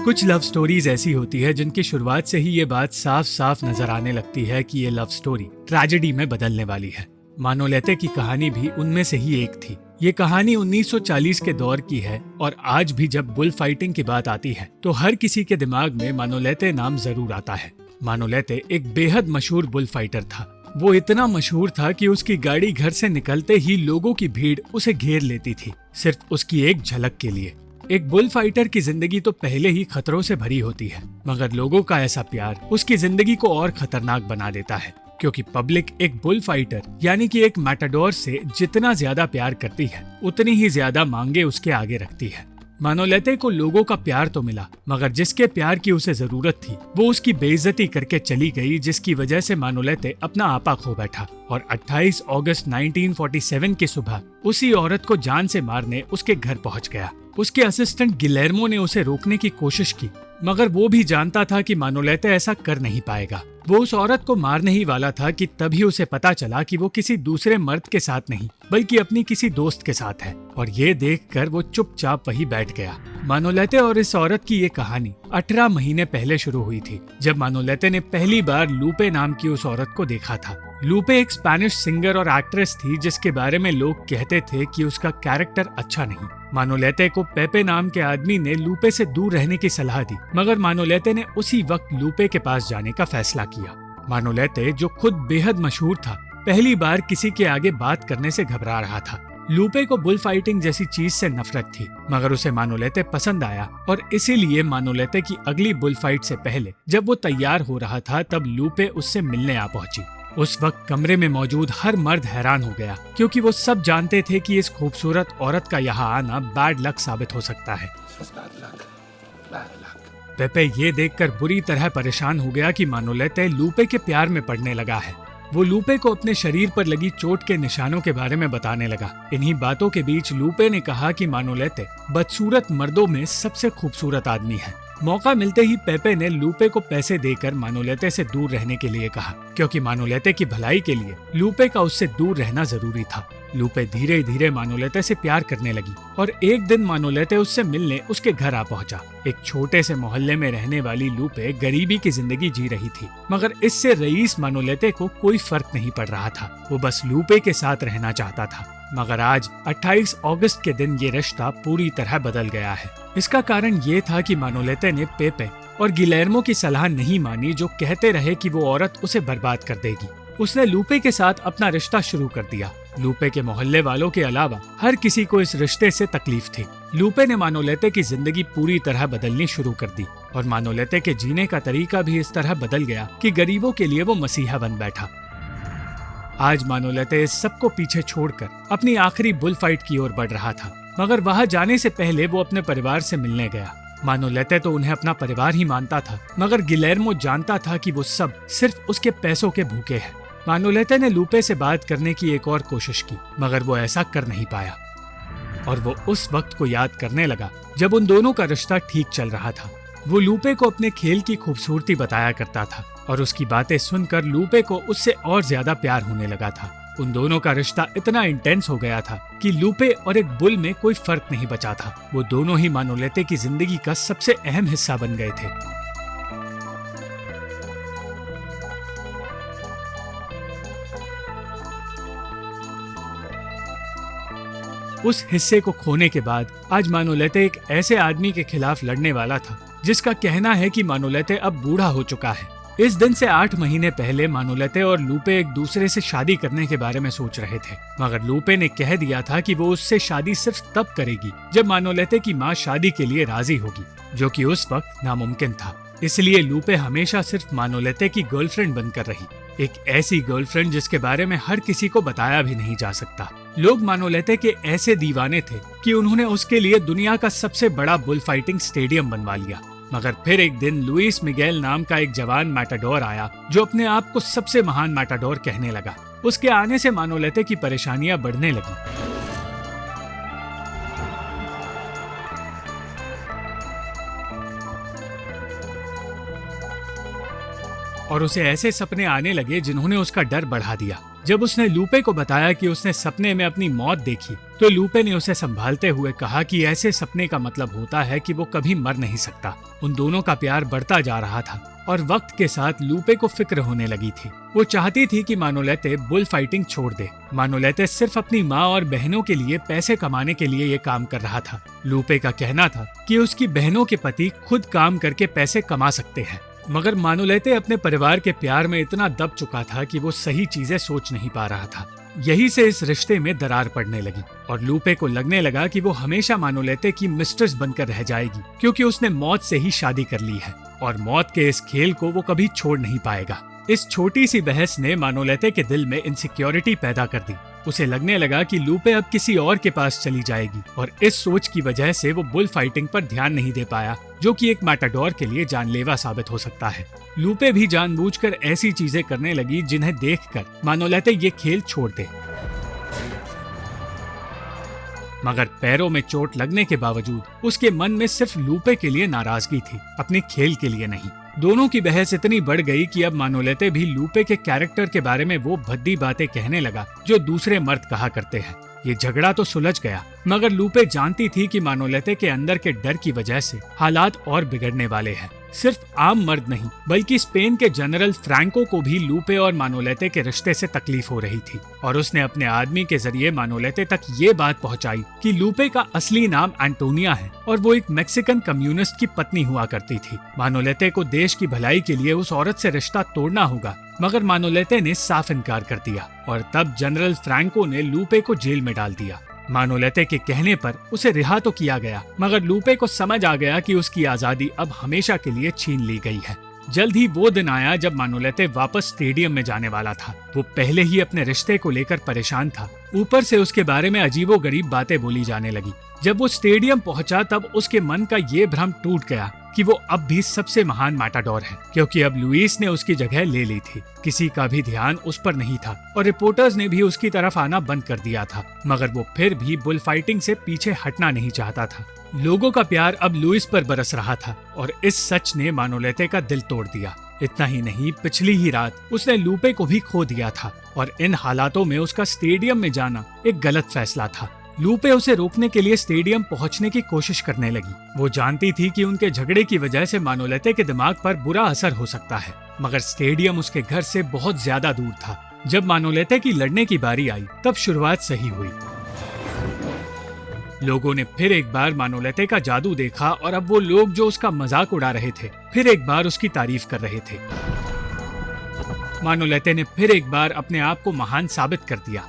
कुछ love stories ऐसी होती है जिनकी शुरुआत से ही ये बात साफ साफ नजर आने लगती है कि ये लव स्टोरी ट्रेजेडी में बदलने वाली है। मानोलेते की कहानी भी उनमें से ही एक थी। ये कहानी 1940 के दौर की है और आज भी जब बुल फाइटिंग की बात आती है तो हर किसी के दिमाग में मानोलेते नाम जरूर आता है। मानोलेते एक बेहद मशहूर बुल फाइटर था। वो इतना मशहूर था कि उसकी गाड़ी घर से निकलते ही लोगों की भीड़ उसे घेर लेती थी, सिर्फ उसकी एक झलक के लिए। एक बुल फाइटर की जिंदगी तो पहले ही खतरों से भरी होती है, मगर लोगों का ऐसा प्यार उसकी जिंदगी को और खतरनाक बना देता है, क्योंकि पब्लिक एक बुल फाइटर यानी कि एक मैटाडोर से जितना ज्यादा प्यार करती है उतनी ही ज्यादा मांगे उसके आगे रखती है। मानोलेते को लोगों का प्यार तो मिला, मगर जिसके प्यार की उसे जरूरत थी वो उसकी बेइज्जती करके चली गई, जिसकी वजह से मानोलेते अपना आपा खो बैठा और 28 अगस्त 1947 की सुबह उसी औरत को जान से मारने उसके घर पहुंच गया। उसके असिस्टेंट गिलेर्मो ने उसे रोकने की कोशिश की, मगर वो भी जानता था कि मानोलेते ऐसा कर नहीं पाएगा। वो उस औरत को मारने ही वाला था कि तभी उसे पता चला कि वो किसी दूसरे मर्द के साथ नहीं बल्कि अपनी किसी दोस्त के साथ है, और ये देखकर वो चुपचाप वहीं बैठ गया। मानोलेते और इस औरत की ये कहानी 18 महीने पहले शुरू हुई थी, जब मानोलेते ने पहली बार लूपे नाम की उस औरत को देखा था। लूपे एक स्पेनिश सिंगर और एक्ट्रेस थी जिसके बारे में लोग कहते थे कि उसका कैरेक्टर अच्छा नहीं। मानोलेते को पेपे नाम के आदमी ने लूपे से दूर रहने की सलाह दी, मगर मानोलेते ने उसी वक्त लूपे के पास जाने का फैसला किया। मानोलेते, जो खुद बेहद मशहूर था, पहली बार किसी के आगे बात करने से घबरा रहा था। लूपे को बुल फाइटिंग जैसी चीज से नफरत थी, मगर उसे मानोलेते पसंद आया और इसीलिए मानोलेते की अगली बुल फाइट से पहले जब वो तैयार हो रहा था तब लूपे उससे मिलने आ पहुंची। उस वक्त कमरे में मौजूद हर मर्द हैरान हो गया, क्योंकि वो सब जानते थे कि इस खूबसूरत औरत का यहाँ आना बैड लक साबित हो सकता है। पेपे ये देखकर बुरी तरह परेशान हो गया कि मानोलेते लूपे के प्यार में पड़ने लगा है। वो लूपे को अपने शरीर पर लगी चोट के निशानों के बारे में बताने लगा। इन्हीं बातों के बीच लूपे ने कहा कि मानोलेते बदसूरत मर्दों में सबसे खूबसूरत आदमी है। मौका मिलते ही पेपे ने लूपे को पैसे देकर मानोलेते से दूर रहने के लिए कहा, क्योंकि मानोलेते की भलाई के लिए लूपे का उससे दूर रहना जरूरी था। लूपे धीरे धीरे मानोलेते से प्यार करने लगी और एक दिन मानोलेते उससे मिलने उसके घर आ पहुंचा। एक छोटे से मोहल्ले में रहने वाली लूपे गरीबी की जिंदगी जी रही थी, मगर इससे रईस मानोलेते को कोई फर्क नहीं पड़ रहा था। वो बस लूपे के साथ रहना चाहता था। मगर आज 28 अगस्त के दिन ये रिश्ता पूरी तरह बदल गया है। इसका कारण ये था कि मानोलेते ने पेपे और गिलेर्मो की सलाह नहीं मानी, जो कहते रहे कि वो औरत उसे बर्बाद कर देगी। उसने लूपे के साथ अपना रिश्ता शुरू कर दिया। लूपे के मोहल्ले वालों के अलावा हर किसी को इस रिश्ते से तकलीफ थी। लूपे ने मानोलेते की जिंदगी पूरी तरह बदलनी शुरू कर दी और मानोलेते के जीने का तरीका भी इस तरह बदल गया कि गरीबों के लिए वो मसीहा बन बैठा। आज मानोलेते इस सबको पीछे छोड़कर अपनी आखिरी बुल फाइट की ओर बढ़ रहा था, मगर वहां जाने से पहले वो अपने परिवार से मिलने गया। मानोलेते तो उन्हें अपना परिवार ही मानता था, मगर गिलेर्मो जानता था कि वो सब सिर्फ उसके पैसों के भूखे हैं। मानोलेते ने लूपे से बात करने की एक और कोशिश की, मगर वो ऐसा कर नहीं पाया और वो उस वक्त को याद करने लगा जब उन दोनों का रिश्ता ठीक चल रहा था। वो लूपे को अपने खेल की खूबसूरती बताया करता था और उसकी बातें सुनकर लूपे को उससे और ज्यादा प्यार होने लगा था। उन दोनों का रिश्ता इतना इंटेंस हो गया था कि लूपे और एक बुल में कोई फर्क नहीं बचा था। वो दोनों ही मानोलेते की जिंदगी का सबसे अहम हिस्सा बन गए थे। उस हिस्से को खोने के बाद आज मानोलेते एक ऐसे आदमी के खिलाफ लड़ने वाला था जिसका कहना है कि मानोलेते अब बूढ़ा हो चुका है। इस दिन से 8 महीने पहले मानोलेते और लूपे एक दूसरे से शादी करने के बारे में सोच रहे थे, मगर लूपे ने कह दिया था कि वो उससे शादी सिर्फ तब करेगी जब मानोलेते की माँ शादी के लिए राजी होगी, जो कि उस वक्त नामुमकिन था। इसलिए लूपे हमेशा सिर्फ मानोलेते की गर्लफ्रेंड बनकर रही, एक ऐसी गर्लफ्रेंड जिसके बारे में हर किसी को बताया भी नहीं जा सकता। लोग मानोलेते के ऐसे दीवाने थे कि उन्होंने उसके लिए दुनिया का सबसे बड़ा बुल फाइटिंग स्टेडियम बनवा लिया। मगर फिर एक दिन लुइस मिगेल नाम का एक जवान मैटाडोर आया जो अपने आप को सबसे महान मैटाडोर कहने लगा। उसके आने से मानोलेते की परेशानियां बढ़ने लगी। और उसे ऐसे सपने आने लगे जिन्होंने उसका डर बढ़ा दिया। जब उसने लूपे को बताया कि उसने सपने में अपनी मौत देखी, तो लूपे ने उसे संभालते हुए कहा कि ऐसे सपने का मतलब होता है कि वो कभी मर नहीं सकता। उन दोनों का प्यार बढ़ता जा रहा था और वक्त के साथ लूपे को फिक्र होने लगी थी। वो चाहती थी कि मानोलेते बुल फाइटिंग छोड़ दे। मानोलेते सिर्फ अपनी माँ और बहनों के लिए पैसे कमाने के लिए ये काम कर रहा था। लूपे का कहना था कि उसकी बहनों के पति खुद काम करके पैसे कमा सकते हैं, मगर मानोलेते अपने परिवार के प्यार में इतना दब चुका था कि वो सही चीजें सोच नहीं पा रहा था। यही से इस रिश्ते में दरार पड़ने लगी और लूपे को लगने लगा कि वो हमेशा मानोलेते की मिस्ट्रेस बनकर रह जाएगी, क्योंकि उसने मौत से ही शादी कर ली है और मौत के इस खेल को वो कभी छोड़ नहीं पाएगा। इस छोटी सी बहस ने मानोलेते के दिल में इनसिक्योरिटी पैदा कर दी। उसे लगने लगा कि लूपे अब किसी और के पास चली जाएगी और इस सोच की वजह से वो बुल फाइटिंग पर ध्यान नहीं दे पाया, जो कि एक मैटाडोर के लिए जानलेवा साबित हो सकता है। लूपे भी जानबूझकर ऐसी चीजें करने लगी जिन्हें देखकर मानोलेते ये खेल छोड़ दे, मगर पैरों में चोट लगने के बावजूद उसके मन में सिर्फ लूपे के लिए नाराजगी थी, अपने खेल के लिए नहीं। दोनों की बहस इतनी बढ़ गई कि अब मानोलेते भी लूपे के कैरेक्टर के बारे में वो भद्दी बातें कहने लगा जो दूसरे मर्द कहा करते हैं। ये झगड़ा तो सुलझ गया, मगर लूपे जानती थी कि मानोलेते के अंदर के डर की वजह से हालात और बिगड़ने वाले हैं। सिर्फ आम मर्द नहीं, बल्कि स्पेन के जनरल फ्रैंको को भी लूपे और मानोलेते के रिश्ते से तकलीफ हो रही थी और उसने अपने आदमी के जरिए मानोलेते तक ये बात पहुंचाई कि लूपे का असली नाम एंटोनिया है और वो एक मैक्सिकन कम्युनिस्ट की पत्नी हुआ करती थी। मानोलेते को देश की भलाई के लिए उस औरत से रिश्ता तोड़ना होगा, मगर मानोलेते ने साफ इनकार कर दिया और तब जनरल फ्रैंको ने लूपे को जेल में डाल दिया। मानोलेते के कहने पर उसे रिहा तो किया गया, मगर लूपे को समझ आ गया कि उसकी आजादी अब हमेशा के लिए छीन ली गई है। जल्द ही वो दिन आया जब मानोलेते वापस स्टेडियम में जाने वाला था। वो पहले ही अपने रिश्ते को लेकर परेशान था, ऊपर से उसके बारे में अजीबोगरीब बातें बोली जाने लगी। जब वो स्टेडियम पहुंचा तब उसके मन का ये भ्रम टूट गया कि वो अब भी सबसे महान मैटाडोर है, क्योंकि अब लुइस ने उसकी जगह ले ली थी। किसी का भी ध्यान उस पर नहीं था और रिपोर्टर्स ने भी उसकी तरफ आना बंद कर दिया था, मगर वो फिर भी बुल फाइटिंग से पीछे हटना नहीं चाहता था। लोगों का प्यार अब लुइस पर बरस रहा था और इस सच ने मानोलेते का दिल तोड़ दिया। इतना ही नहीं, पिछली ही रात उसने लूपे को भी खो दिया था और इन हालातों में उसका स्टेडियम में जाना एक गलत फैसला था। लूपे उसे रोकने के लिए स्टेडियम पहुंचने की कोशिश करने लगी। वो जानती थी कि उनके झगड़े की वजह से मानोलेते के दिमाग पर बुरा असर हो सकता है, मगर स्टेडियम उसके घर से बहुत ज्यादा दूर था। जब मानोलेते की लड़ने की बारी आई तब शुरुआत सही हुई। लोगों ने फिर एक बार मानोलेते का जादू देखा और अब वो लोग जो उसका मजाक उड़ा रहे थे फिर एक बार उसकी तारीफ कर रहे थे। मानोलेते ने फिर एक बार अपने आप को महान साबित कर दिया,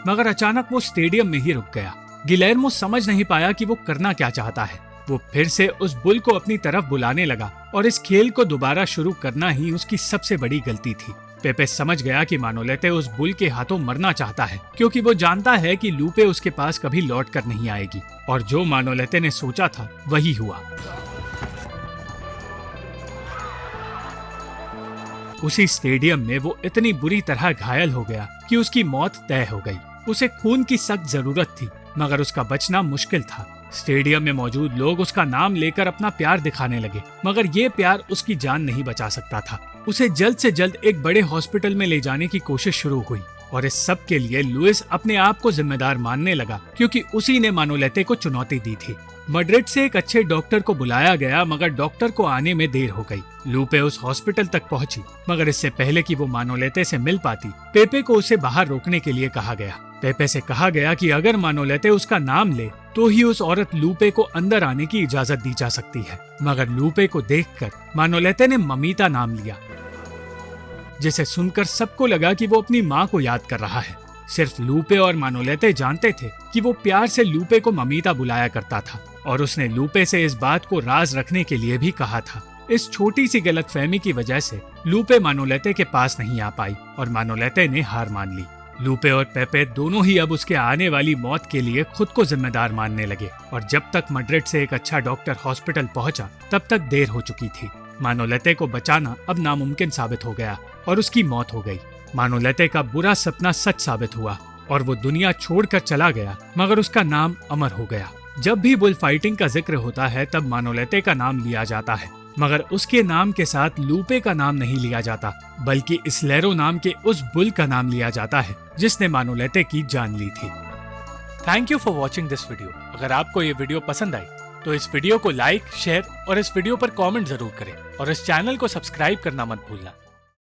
मगर अचानक वो स्टेडियम में ही रुक गया। गिलेर्मो समझ नहीं पाया कि वो करना क्या चाहता है। वो फिर से उस बुल को अपनी तरफ बुलाने लगा और इस खेल को दोबारा शुरू करना ही उसकी सबसे बड़ी गलती थी। पेपे समझ गया कि मानोलेते उस बुल के हाथों मरना चाहता है, क्योंकि वो जानता है कि लूपे उसके पास कभी लौट कर नहीं आएगी। और जो मानोलेते ने सोचा था वही हुआ। उसी स्टेडियम में वो इतनी बुरी तरह घायल हो गया कि उसकी मौत तय हो गई। उसे खून की सख्त जरूरत थी, मगर उसका बचना मुश्किल था। स्टेडियम में मौजूद लोग उसका नाम लेकर अपना प्यार दिखाने लगे, मगर ये प्यार उसकी जान नहीं बचा सकता था। उसे जल्द से जल्द एक बड़े हॉस्पिटल में ले जाने की कोशिश शुरू हुई और इस सब के लिए लुइस अपने आप को जिम्मेदार मानने लगा, क्योंकि उसी ने मानोलेते को चुनौती दी थी। मैड्रिड से एक अच्छे डॉक्टर को बुलाया गया, मगर डॉक्टर को आने में देर हो गई। लूपे उस हॉस्पिटल तक पहुंची, मगर इससे पहले कि वो मानोलेते से मिल पाती, पेपे को उसे बाहर रोकने के लिए कहा गया। पेपे से कहा गया कि अगर मानोलेते उसका नाम ले तो ही उस औरत लूपे को अंदर आने की इजाजत दी जा सकती है। मगर लूपे को देखकर मानोलेते ने ममीता नाम लिया, जिसे सुनकर सबको लगा कि वो अपनी माँ को याद कर रहा है। सिर्फ लूपे और मानोलेते जानते थे कि वो प्यार से लूपे को ममीता बुलाया करता था और उसने लूपे से इस बात को राज रखने के लिए भी कहा था। इस छोटी सी गलतफहमी की वजह से लूपे मानोलेते के पास नहीं आ पाई और मानोलेते ने हार मान ली। लूपे और पेपे दोनों ही अब उसके आने वाली मौत के लिए खुद को जिम्मेदार मानने लगे और जब तक मैड्रिड से एक अच्छा डॉक्टर हॉस्पिटल पहुंचा तब तक देर हो चुकी थी। मानोलेते को बचाना अब नामुमकिन साबित हो गया और उसकी मौत हो गई। मानोलेते का बुरा सपना सच साबित हुआ और वो दुनिया छोड़कर चला गया, मगर उसका नाम अमर हो गया। जब भी बुल फाइटिंग का जिक्र होता है तब मानोलेते का नाम लिया जाता है, मगर उसके नाम के साथ लूपे का नाम नहीं लिया जाता, बल्कि इस्लेरो नाम के उस बुल का नाम लिया जाता है जिसने मानोलेते की जान ली थी। Thank you for watching this video. अगर आपको ये वीडियो पसंद आई तो इस वीडियो को लाइक, शेयर और इस वीडियो पर कमेंट जरूर करें और इस चैनल को सब्सक्राइब करना मत भूलना।